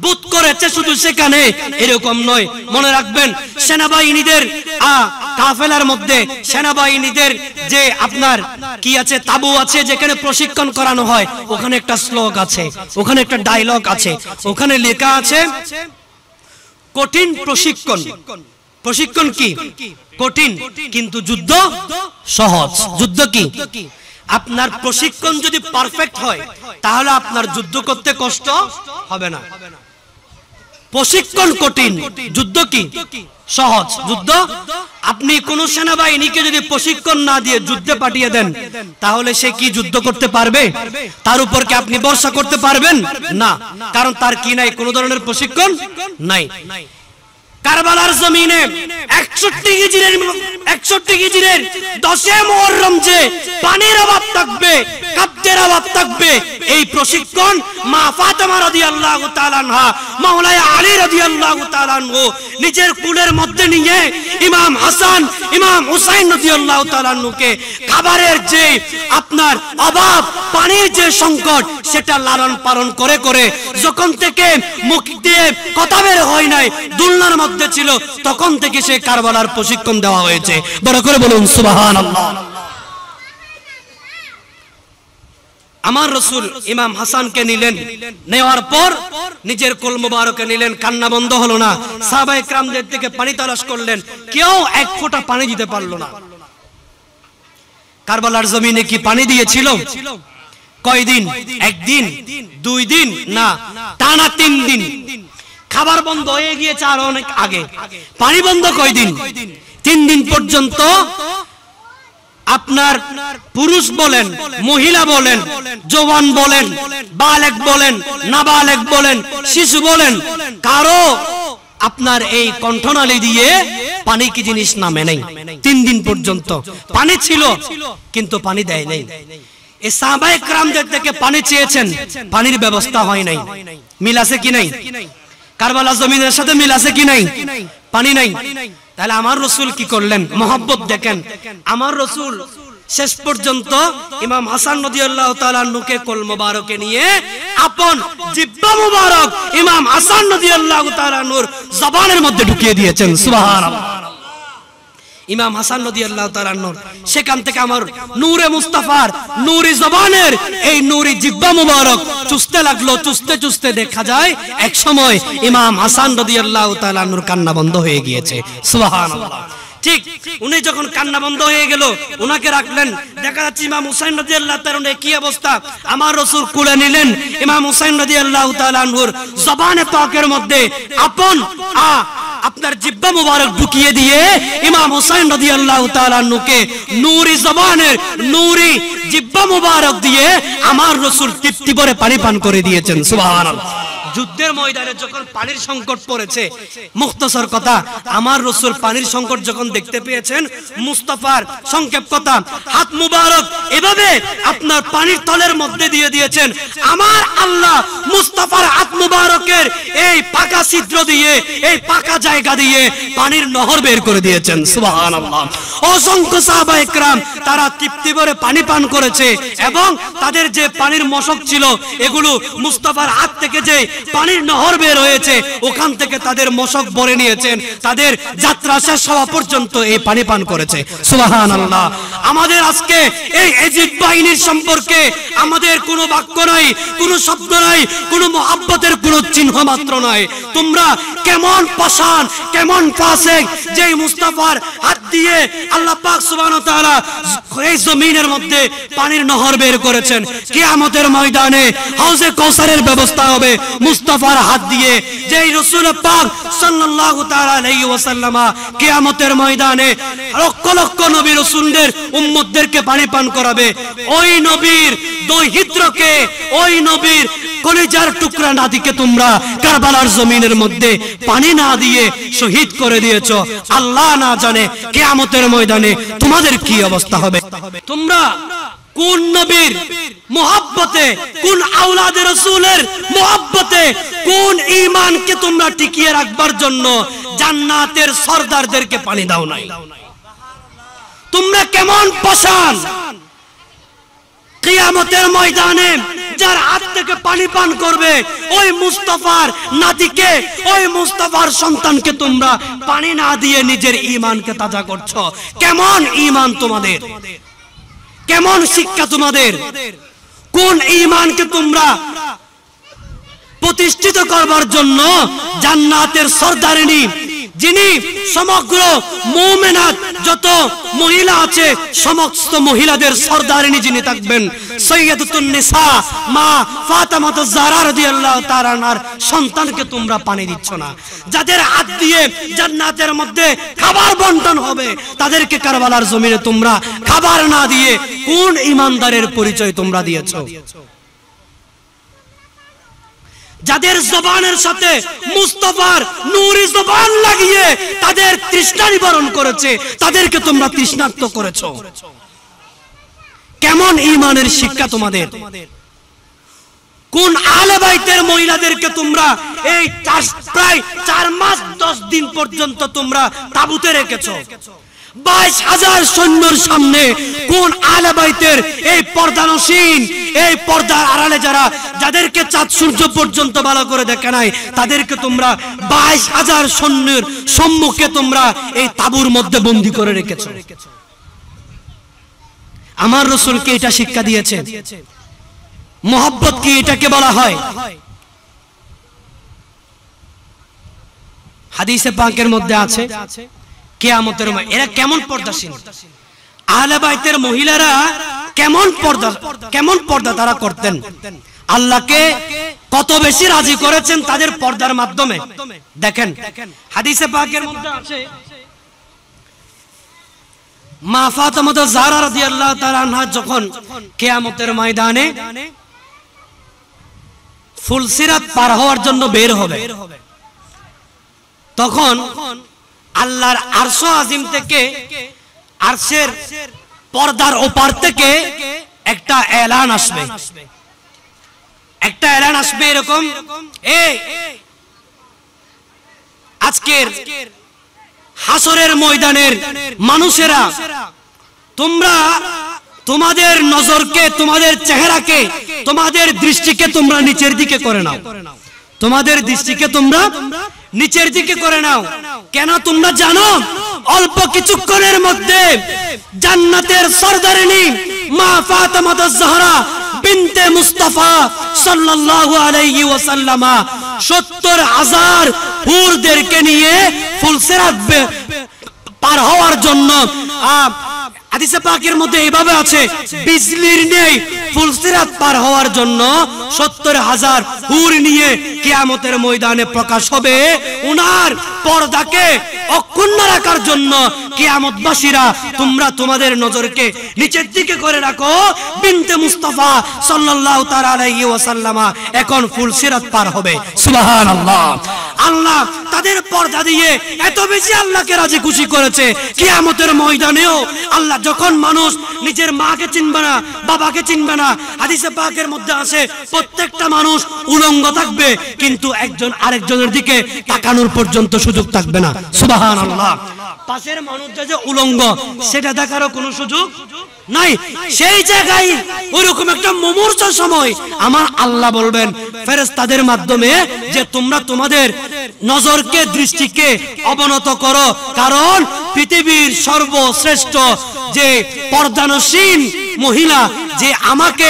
বোধ করেছে শুধু সেখানে, এরকম নয়। মনে রাখবেন, সেনাবাহিনীদের কাফেলার মধ্যে সেনাবাহিনীদের যে আপনার কি আছে, তাবু আছে, যেখানে প্রশিক্ষণ করানো হয়, ওখানে একটা শ্লোক আছে, ওখানে একটা ডায়লগ আছে, ওখানে লেখা আছে কঠিন প্রশিক্ষণ। প্রশিক্ষণ কি? কঠিন, কিন্তু যুদ্ধ সহজ। যুদ্ধ কি? আপনার প্রশিক্ষণ যদি পারফেক্ট হয়, তাহলে আপনার যুদ্ধ করতে কষ্ট হবে না। প্রশিক্ষণ কঠিন, যুদ্ধ কি? সহজ। যুদ্ধ, আপনি কোন সেনাবাহিনীকে যদি প্রশিক্ষণ না দিয়ে যুদ্ধে পাঠিয়ে দেন, তাহলে সে কি যুদ্ধ করতে পারবে? তার উপর কি আপনি ভরসা করতে পারবেন? না, কারণ তার কি নাই? কোন ধরনের প্রশিক্ষণ নাই। কারবালার জমিনে 61 হিজরির 10 মুহররম যে পানির অভাব থাকবে, খাদ্যের অভাব থাকবে, এই প্রশিক্ষণ মা ফাতেমা রাদিয়াল্লাহু তাআলা আনহা, মাওলানা আলী রাদিয়াল্লাহু তাআলা আনহু নিজের কুলের মধ্যে নিয়ে ইমাম হাসান, ইমাম হুসাইন রাদিয়াল্লাহু তাআলা আনহুকে খাবারের যে আপনার অভাব, পানির যে সংকট, সেটা লালন পালন করে করে যখন থেকে মুখ দিয়ে কথা বের হয় নাই, দুলনার মধ্যে ছিল, তখন থেকে সে কারবালার প্রশিক্ষণ দেওয়া হয়েছে। বড় করে বলুন সুবহানাল্লাহ। আমার রাসূল ইমাম হাসানকে নিলেন, নেওয়ার পর নিজের কোল মোবারকে নিলেন, কান্না বন্ধ হলো না। সাহাবায়ে কেরামদের থেকে পানি তালাশ করলেন, কেউ এক ফোঁটা পানি দিতে পারলো না। কারবালার জমিনে কি পানি দিয়েছিল? কয়দিন? একদিন, 2 দিন না, টানা 3 দিন। খাবার বন্ধ হয়ে গিয়েছে আর অনেক আগে। পানি বন্ধ কয়দিন? 3 দিন পর্যন্ত আপনার পুরুষ বলেন, মহিলা বলেন, জওয়ান বলেন, বালেগ বলেন, নাবালেগ বলেন, শিশু বলেন, কারো আপনার এই কণ্ঠনালী দিয়ে পানি কি জিনিস নামে নাই। 3 দিন পর্যন্ত পানি ছিল, কিন্তু পানি দেয় নাই। এই সাহাবায়ে কেরামদের থেকে পানি চেয়েছেন, পানির ব্যবস্থা হয় নাই। মিল আছে কি নাই? কারবালা জমিনের সাথে মিল আছে কি নাই? পানি নাই। তাহলে আমার রাসূল কি করলেন? মহব্বত দেখেন, আমার রাসূল শেষ পর্যন্ত ইমাম হাসান রাদিয়াল্লাহু তাআলা আনহুকে কোল মোবারকে নিয়ে আপন জিহ্বা মুবারক ইমাম হাসান রাদিয়াল্লাহু তাআলা আনহুর জবানের মধ্যে ঢুকিয়ে দিয়েছেন। সুবহানাল্লাহ। ইমাম হাসান রাদিয়াল্লাহু তাআলা আনহুর সেখান থেকে আমার নূরে মুস্তাফার নূরি জবানের এই নূরি জিহ্বা মুবারক চুষতে লাগলো। চুষতে চুষতে দেখা যায় এক সময় ইমাম হাসান রাদিয়াল্লাহু তাআলা আনহুর কান্না বন্ধ হয়ে গিয়েছে। সুবহানাল্লাহ। ঠিক উনি যখন কান্না বন্ধ হয়ে গেল, উনাকে রাখলেন। দেখা যাচ্ছে ইমাম হুসাইন রাদিয়াল্লাহু তাআলা আনহুর কি অবস্থা, আমার রাসূল কোলে নিলেন। ইমাম হুসাইন রাদিয়াল্লাহু তাআলা আনহুর জবানে পাকের মধ্যে আপন আপনার জিহ্বা মুবারক ঢুকিয়ে দিয়ে ইমাম হুসাইন রাদিয়াল্লাহু তাআলা আনহুকে নূরি জবানের নূরি জিহ্বা মুবারক দিয়ে আমার রাসূল তৃপ্তি ভরে পানি পান করে দিয়েছেন। সুবহানাল্লাহ। যুদ্ধের ময়দানে যখন পানির সংকট পড়েছে, মুখতাসার কথা, আমার রাসূল পানির সংকট যখন দেখতে পেয়েছেন, মুস্তাফার সংক্ষেপ কথা, হাত মুবারক এভাবে আপনার পানির তলের মধ্যে দিয়ে দিয়েছেন। আমার আল্লাহ মুস্তাফার হাত মুবারকের এই পাকা ছিদ্র দিয়ে, এই পাকা জায়গা দিয়ে পানির নহর বের করে দিয়েছেন। সুবহানাল্লাহ। অসংখ্য সাহাবায়ে কেরাম তারা তৃপ্তি ভরে পানি পান করেছে এবং তাদের যে পানির মশক ছিল, এগুলো মুস্তাফার হাত থেকে যে পানির নহর বের হয়েছে ওখান থেকে তাদের মশক ভরে নিয়েছেন, তাদের যাত্রা শেষ হওয়া পর্যন্ত এই পানি পান করেছে। সুবহানাল্লাহ। আমাদের আজকে এই ইজিপ্ট বাহিনীর সম্পর্কে আমাদের কোনো বাক্য নাই, কোনো শব্দ নাই, কোনো মহব্বতের কোনো চিহ্ন মাত্র নাই। তোমরা কেমন পাষাণ, কেমন ফাসিক, যেই মুস্তাফার হাত দিয়ে আল্লাহ পাক সুবহানাহু ওয়া তাআলা এই জমিনের মধ্যে পানির নহর বের করেছেন। কিয়ামতের ময়দানে হাউজে কাউসারের ব্যবস্থা হবে মুস্তাফার হাত দিয়ে। যেই রাসূল পাক সাল্লাল্লাহু তাআলা আলাইহি ওয়াসাল্লাম কিয়ামতের ময়দানে লক্ষ লক্ষ নবী রাসূলদের উম্মতদেরকে পানি পান করাবে। ওই নবীর দহিত্রকে, ওই নবীর কলিজার টুকরা নাদিকে তোমরা কারবালার জমিনের মধ্যে পানি না দিয়ে শহীদ করে দিয়েছো। আল্লাহ না জানে কিয়ামতের ময়দানে তোমাদের কি অবস্থা হবে। তোমরা কোন নবীর মোহাব্বতে, কোন আওলাদে রাসূলের মোহাব্বতে, কোন ঈমানকে তোমরা টিকিয়ে রাখবার জন্য জান্নাতের সরদারদেরকে পানি দাও নাই? তোমরা কেমন পাষাণ! কিয়ামতের ময়দানে যার হাত থেকে পানি পান করবে ওই মুস্তাফার নাতিকে, ওই মুস্তাফার সন্তানকে তোমরা পানি না দিয়ে নিজের ঈমানকে তাজা করছো। কেমন ঈমান তোমাদের, কেমন শিক্ষা তোমাদের? কোন ঈমানকে তোমরা প্রতিষ্ঠিত করবার জন্য জান্নাতের সরদারিনী, যিনি সমগ্র মুমিনাত যত মহিলা আছে সমস্ত মহিলাদের সরদারিনী যিনি থাকবেন, সাইয়্যিদাতুন নিসা মা ফাতেমা জাহরা রাদিয়াল্লাহু তাআলা আনহার সন্তানকে তোমরা পানি দিচ্ছ না। যাদের হাত দিয়ে জান্নাতের মধ্যে খাবার বন্টন হবে তাদেরকে কারবালার জমিনে তোমরা খাবার না দিয়ে কোন ঈমানদারের পরিচয় তোমরা দিয়েছো? যাদের জবানের সাথে মুস্তাফার নূরি জবান লাগিয়ে তাদের তৃষ্ণা নিবারণ করেছে তাদেরকে তোমরা তৃষ্ণার্ত করেছো। কেমন ঈমানের শিক্ষা তোমাদের? কোন আহলে বাইতের মহিলাদেরকে তোমরা এই প্রায় 4 মাস 10 দিন পর্যন্ত তোমরা তাবুতে রেখেছো? 22,000 সৈন্যর সামনে কোন আহলে বাইতের এই পর্দানসীন, এই পর্দার আড়ালে যাদেরকে চাঁদ সূর্য পর্যন্ত ভালো করে দেখে নাই তাদেরকে তোমরা 22,000 সৈন্যের সম্মুখে তোমরা এই তাবুর মধ্যে বন্দী করে রেখেছো। আমার রাসূলকে এটা শিক্ষা দিয়েছে। মোহাব্বত কি এটাকে বলা হয়? হাদিসে পাকের মধ্যে আছে কিয়ামতের এরা কেমন পর্দাশীল, আহলে বাইতের মহিলারা কেমন পর্দা তারা করতেন, আল্লাহকে কত বেশি রাজি করেছেন তাদের পর্দার মাধ্যমে। দেখেন হাদিসে পাকের মধ্যে আছে মা ফাতেমা জাহরা রাদিয়াল্লাহু তাআলা আনহা যখন কিয়ামতের ময়দানে ফুলসিরাত পার হওয়ার জন্য বের হবে তখন আল্লাহর আরশ আজিম থেকে, আরশের পর্দার ওপার থেকে একটা এলান আসবে, একটা এলান আসবে এরকম, আজকের হাসরের ময়দানের মানুষেরা তোমরা তোমাদের নজরকে, তোমাদের চেহারাকে, তোমাদের দৃষ্টিকে তোমরা নিচের দিকে করে নাও, তোমাদের দৃষ্টিকে তোমরা নিচের দিকে করে নাও। কেন তোমরা জানো অল্প কিছুক্ষণের মধ্যে জান্নাতের সরদারিনী মা ফাতেমা জাহরা বিনতে মুস্তাফা সাল্লাল্লাহু আলাইহি ওয়াসাল্লাম 70,000 হুরদেরকে নিয়ে ফুলসিরাত পার হওয়ার জন্য, হাদিসে পাকের মধ্যে এইভাবে আছে বিজলির নেই ফুলসিরাত পার হওয়ার জন্য 70,000 হুর নিয়ে কিয়ামতের ময়দানে প্রকাশ হবে। উনার পর্দাকে অক্ষুণ্ণ রাখার জন্য কিয়ামতবাসীরা তোমরা তোমাদের নজরকে নিচের দিকে করে রাখো। বিনতে মুস্তাফা সাল্লাল্লাহু তাআলা আলাইহি ওয়াসাল্লাম এখন ফুলসিরাত পার হবে। সুবহানাল্লাহ। আল্লাহ তাদের পর্দা দিয়ে এত বেশি আল্লাহকে রাজি খুশি করেছে কিয়ামতের ময়দানেও আল্লাহ যখন মানুষ নিজের মাকে চিনবে না, বাবাকে চিনবে না, হাদিসে পাকের মধ্যে আছে প্রত্যেকটা মানুষ উলঙ্গ থাকবে কিন্তু একজন আরেকজনের দিকে তাকানোর পর্যন্ত সুযোগ থাকবে না। সুবহানাল্লাহ। পাশের মানুষটা যে উলঙ্গ সেটা দেখারও কোনো সুযোগ নাই। সেই জায়গায় ওইরকম একটা মুমূর্ষ সময় আমার আল্লাহ বলবেন ফেরেশতাদের মাধ্যমে যে তোমরা তোমাদের নজরকে দৃষ্টিকে অবনত করো, কারণ পৃথিবীর সর্বশ্রেষ্ঠ যে পর্দানসীন মহিলা যে আমাকে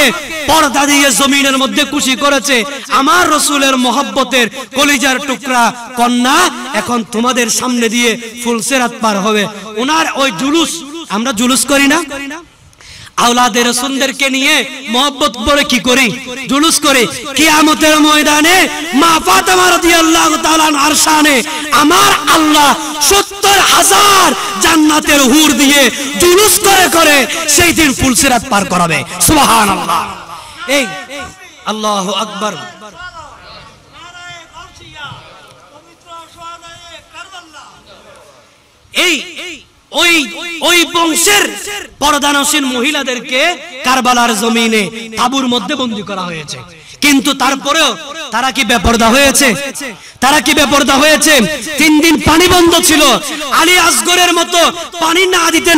পর্দা দিয়ে জমিনের মধ্যে খুশি করেছে, আমার রাসূলের মহব্বতের কলিজার টুকরা কন্যা এখন তোমাদের সামনে দিয়ে ফুলসিরাত পার হবে। ওনার ওই জুলুস, আমরা জুলুস করি না? আওলাদে রাসূলদেরকে নিয়ে মহব্বত করে কি করি? জুলুস করি। কিয়ামতের ময়দানে মা ফাতেমা রাদিয়াল্লাহু তাআলা আনহার শানে আমার আল্লাহ ৭০,০০০ জান্নাতের হুর দিয়ে জুলুস করে করে সেই দিন ফুলসিরাত পার করাবে। সুবহানাল্লাহ। এই আল্লাহু আকবার। এই ওই বংশের পর্দানসীন মহিলাদেরকে কারবালার জমিনে তাঁবুর মধ্যে বন্দী করা হয়েছে, কিন্তু তারপরেও তারা কি বেপরদা হয়েছে? তারা কি বেপরদা হয়েছে? 3 দিন পানি বন্ধ ছিল। আলী আসগরের মতো পানি না দিতে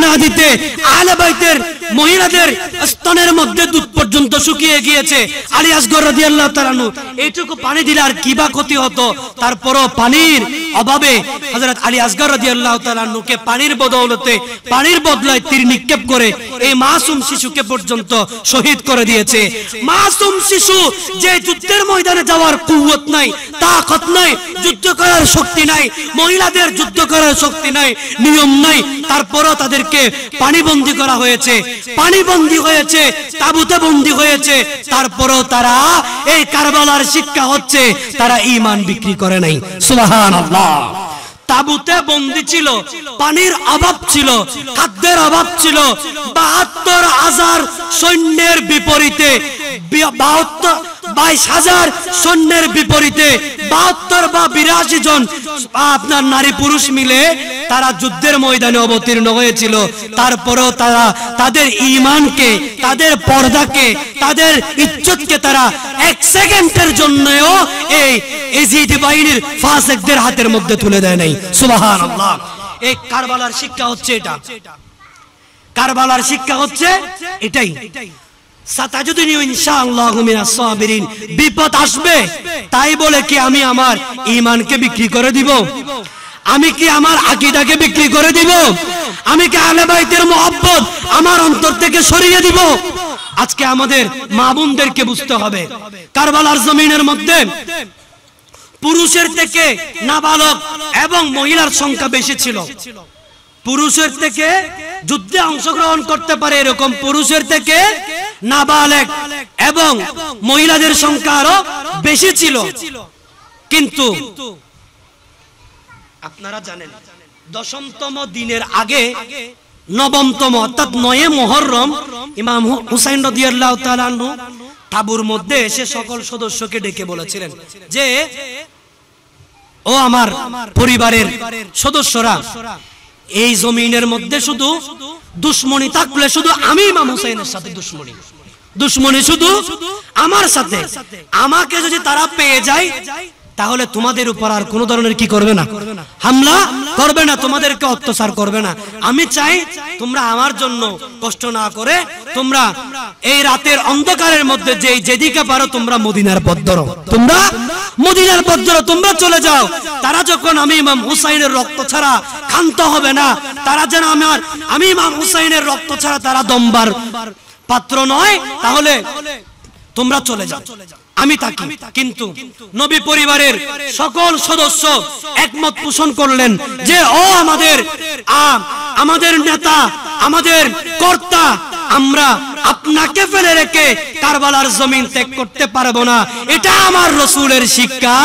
আহলে বাইতের মহিলাদের স্তনের মধ্যে দুধ পর্যন্ত শুকিয়ে গিয়েছে। আলী আসগর রাদিয়াল্লাহু তাআলা আনহু এইটুকু পানি দিলে আর কিবা ক্ষতি হতো, তারপরও পানির অভাবে হযরত আলী আসগর রাদিয়াল্লাহু তাআলা আনহুকে পানির বদৌলতে, পানির বদলায় তীর নিক্ষেপ করে এই মাসুম শিশুকে পর্যন্ত শহীদ করে দিয়েছে। মাসুম শিশু যে যুদ্ধের ময়দানে যাওয়ার কুওয়াত নাই, তাকত নাই, যুদ্ধ করার শক্তি নাই, মহিলাদের যুদ্ধ করার শক্তি নাই, নিয়ম নাই, তারপরও তাদেরকে পানিবন্দী করা হয়েছে, পানিবন্দী হয়েছে, তাঁবুতে বন্দী হয়েছে, তারপরও তারা এই কারবালার শিক্ষা হচ্ছে তারা ঈমান বিক্রি করে নাই। সুবহানাল্লাহ। তাঁবুতে বন্দী ছিল, পানির অভাব ছিল, খাদ্যের অভাব ছিল। ৭২,০০০ সৈন্যের বিপরীতে 22,০০০ সৈন্যের বিপরীতে ৭২ বা ৮২ জন আপনার নারী পুরুষ মিলে তারা যুদ্ধের ময়দানে অবতীর্ণ হয়েছিল। তারপরেও তারা তাদের ঈমানকে, তাদের পর্দাকে, তাদের ইজ্জতকে তারা 1 সেকেন্ডের জন্যও এই ইজিদ বাহিনীর ফাসিকদের হাতের মধ্যে তুলে দেয় নাই। সুবহানাল্লাহ। এই কারবালার শিক্ষা হচ্ছে এটা, কারবালার শিক্ষা হচ্ছে এটাই। সাতাজুদিন ইনশাআল্লাহু মিনাস সাবিরিন। বিপদ আসবে তাই বলে কি আমি আমার ঈমানকে বিক্রি করে দিব? আমি কি আমার আকীদাকে বিক্রি করে দিব? আমি কি আহলে বাইতের মহব্বত আমার অন্তর থেকে সরিয়ে দিব? আজকে আমাদের মা বোনদেরকে বুঝতে হবে, কারবালার জমিনের মধ্যে পুরুষের থেকে নাবালক এবং মহিলার সংখ্যা বেশি ছিল। পুরুষের থেকে যুদ্ধে অংশগ্রহণ করতে পারে এরকম পুরুষের থেকে নাবালক এবং মহিলাদের সংখ্যা আরো বেশি ছিল। কিন্তু আপনারা জানেন 10তম দিনের আগে 9তম অর্থাৎ 9 মুহররম ইমাম হুসাইন রাদিয়াল্লাহু তাআলা আনহু তাঁবুর মধ্যে এসে সকল সদস্যকে ডেকে বলেছিলেন যে ও আমার পরিবারের সদস্যরা, এই জমিনের মধ্যে শুধু দুশমনি থাকলে শুধু আমি ইমাম হুসাইনের সাথে দুশমনি শুধু আমার সাথে। আমাকে যদি তারা পেয়ে যায় তাহলে তোমাদের উপর আর কোন ধরনের কি করবে না, হামলা করবে না, তোমাদেরকে অত্যাচার করবে না। আমি চাই তোমরা আমার জন্য কষ্ট না করে তোমরা এই রাতের অন্ধকারের মধ্যে যেদিকে পারো তোমরা মদিনার পথ ধরো, তোমরা মদিনার পথ ধরো, তোমরা চলে যাও। তারা যখন আমি ইমাম হুসাইনের রক্ত ছাড়া ক্ষান্ত হবে না, তারা যেন আমি ইমাম হুসাইনের রক্ত ছাড়া তারা দমবার পাত্র নয়, তাহলে তোমরা চলে যাও, আমি থাকি। কিন্তু নবী পরিবারের সকল সদস্য একমত পোষণ করলেন যে ও আমাদের নেতা, আমাদের কর্তা, আমরা আপনাকে ফেলে রেখে কারবালার জমিন ত্যাগ করতে পারবো না। এটা আমার রাসূলের শিক্ষা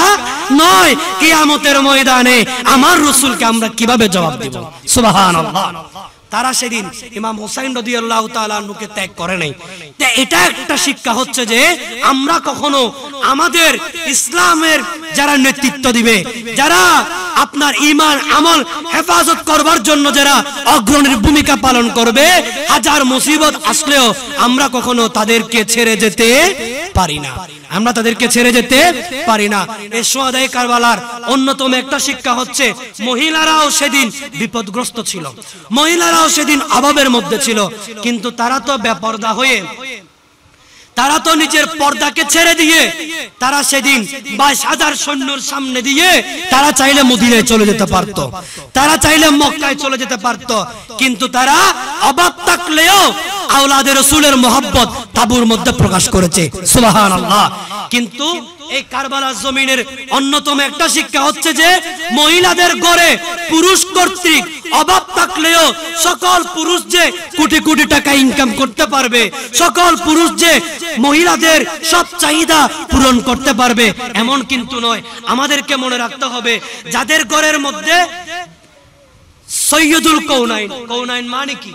নয়। কিয়ামতের ময়দানে আমার রাসূলকে আমরা কিভাবে জবাব দেব? সুবহানাল্লাহ। তারা সেদিন ইমাম হুসাইন রাদিয়াল্লাহু তাআলা আনহুকে ত্যাগ করে নাই। এটা একটা শিক্ষা হচ্ছে যে আমরা কখনো আমাদের ইসলামের যারা নেতৃত্ব দিবে, যারা আপনার ঈমান আমল হেফাজত করবার জন্য যারা অগ্রণীর ভূমিকা পালন করবে, হাজার মুসিবত আসলেও আমরা কখনো তাদেরকে ছেড়ে যেতে পারি না, আমরা তাদেরকে ছেড়ে যেতে পারি না। এই শুহাদায়ে কারবালার অন্যতম একটা শিক্ষা হচ্ছে মহিলারাও সেদিন বিপদগ্রস্ত ছিল, মহিলারাও সেদিন অভাবের মধ্যে ছিল, কিন্তু তারা তো বেপরদা হয়ে তারা তো নিজের পর্দাকে ছেড়ে দিয়ে তারা সেদিন 22,000 সৈন্যর সামনে দিয়ে তারা চাইলে মদিনায় চলে যেতে পারত, তারা চাইলে মক্কায় চলে যেতে পারত, কিন্তু তারা অবাক থাকলেও আওলাদে রাসূলের মহব্বত তাবুর মধ্যে প্রকাশ করেছে। সুবহানাল্লাহ। কিন্তু এই কারবালার জমিনের অন্যতম একটা শিক্ষা হচ্ছে যে মহিলাদের ঘরে পুরুষ কর্তৃক অভাব থাকলেও সকল পুরুষ যে কোটি কোটি টাকা ইনকাম করতে পারবে, সকল পুরুষ যে মহিলাদের সব চাহিদা পূরণ করতে পারবে এমন কিন্তু নয়। আমাদেরকে মনে রাখতে হবে যাদের ঘরের মধ্যে সৈয়দুল কৌনাইন, কৌনাইন মানে কি?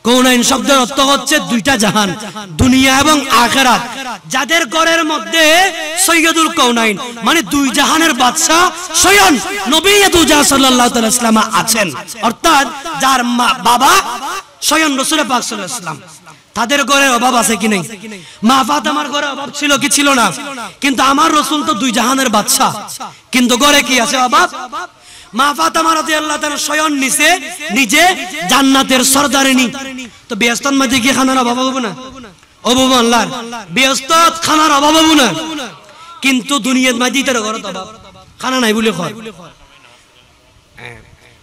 কৌনাইন শব্দের অর্থ হচ্ছে দুইটা জাহান, দুনিয়া এবং আখিরাত। যাদের ঘরের মধ্যে সৈয়দুল কৌনাইন মানে দুই জাহানের বাদশা স্বয়ং নবী দুজা সাল্লাল্লাহু আলাইহি ওয়াসাল্লাম আছেন, অর্থাৎ যার বাবা স্বয়ং রাসূল পাক সাল্লাল্লাহু আলাইহি ওয়াসাল্লাম, তাদের ঘরে অভাব আছে কি নেই? মা ফাতেমার ঘরে অভাব ছিল কি ছিল না? কিন্তু আমার রাসূল তো দুই জাহানের বাদশা, কিন্তু ঘরে কি আছে? অভাব। মা ফাতেমা রাদিয়াল্লাহু তাআলা স্বয়ং নিজে জান্নাতের সরদারিনী। তো বেহেশতের মধ্যে কি খানার অভাব হবে না? অভাব আল্লাহর বেহেশতত খানার অভাব হবে না, কিন্তু দুনিয়ার মধ্যে তার ঘরত অভাব, খানা নাই বলে কয়।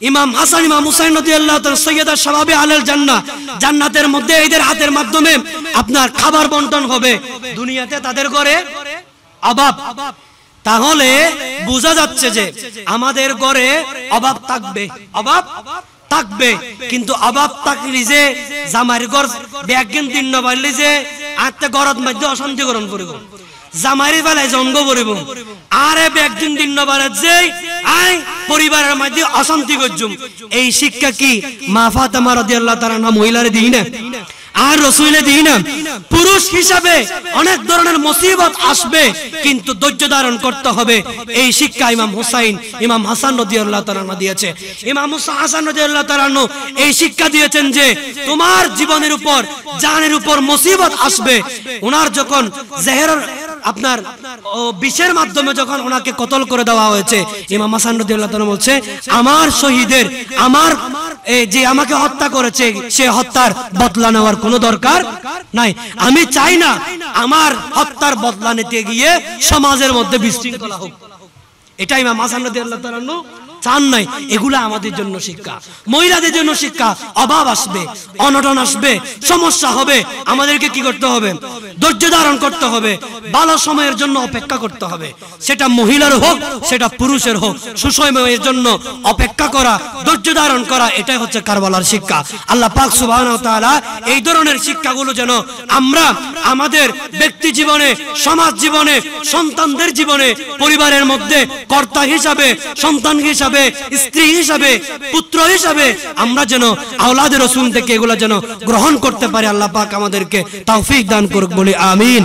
ইমাম হাসান ইমাম হুসাইন রাদিয়াল্লাহু তাআলা সাইয়্যিদা শাবাবে আহলে জান্নাহ, জান্নাতের মধ্যে এদের হাতের মাধ্যমে আপনার খাবার বন্টন হবে। দুনিয়াতে তাদের ঘরে অভাব। তাহলে বোঝা যাচ্ছে যে আমাদের ঘরে অভাব থাকবে, অভাব থাকবে, কিন্তু অভাব থাকলে যে জামাইর ঘর ব্যাগিন দিন না পারলে যে আত্মে ঘরত মধ্যে অশান্তি গ্রহণ করিব, জামাইরি বেলায় জন্ম করিব, আরে ব্যাগদিন দিন না পারে যে আই পরিবারের মধ্যে অশান্তি করজুম। এই শিক্ষা কি মা ফাতেমা রাদিয়াল্লাহু তাআলা মহিলারে দিই না? আর রাসূলে দিই না? পুরুষ হিসাবে অনেক ধরনের মুসিবত আসবে, কিন্তু ধৈর্য ধারণ করতে হবে। এই শিক্ষা ইমাম হুসাইন ইমাম হাসান রাদিয়াল্লাহু তাআলা দিয়েছে। ইমাম হাসান রাদিয়াল্লাহু তাআলা এই শিক্ষা দিয়েছেন যে তোমার জীবনের উপর জানের উপর মুসিবত আসবে। ওনার যখন জেহের আপনার বিষের মাধ্যমে যখন ওনাকে কতল করে দেওয়া হয়েছে, ইমাম হাসান রাদিয়াল্লাহু তাআলা বলছে আমার শহীদের, আমার যে আমাকে হত্যা করেছে সে হত্যার বদলা নেওয়ার কোনো দরকার নাই। আমি চাই না আমার হত্যার বদলা নিতে গিয়ে সমাজের মধ্যে বিশৃঙ্খলা হোক। এটা ইমাম হাসান রাদিয়াল্লাহু তাআলা চান নাই। এগুলা আমাদের জন্য শিক্ষা, মহিলাদের জন্য শিক্ষা। অভাব আসবে, অনটন আসবে, সমস্যা হবে, আমাদেরকে কি করতে হবে? ধৈর্য ধারণ করতে হবে, ভালো সময়ের জন্য অপেক্ষা করতে হবে। সেটা মহিলার হোক, সেটা পুরুষের হোক, সুসময়ের জন্য অপেক্ষা করা, ধৈর্য ধারণ করা, এটাই হচ্ছে কারবালার শিক্ষা। আল্লাহ পাক সুবহানাহু ওয়া তাআলা এই ধরনের শিক্ষাগুলো যেন আমরা আমাদের ব্যক্তি জীবনে, সমাজ জীবনে, সন্তানদের জীবনে, পরিবারের মধ্যে কর্তা হিসাবে, সন্তান হিসাবে, স্ত্রী হিসাবে, পুত্র হিসাবে আমরা যেন আওলাদে রাসূল থেকে এগুলো যেন গ্রহণ করতে পারি। আল্লাহ পাক আমাদেরকে তৌফিক দান করুক, বলি আমিন।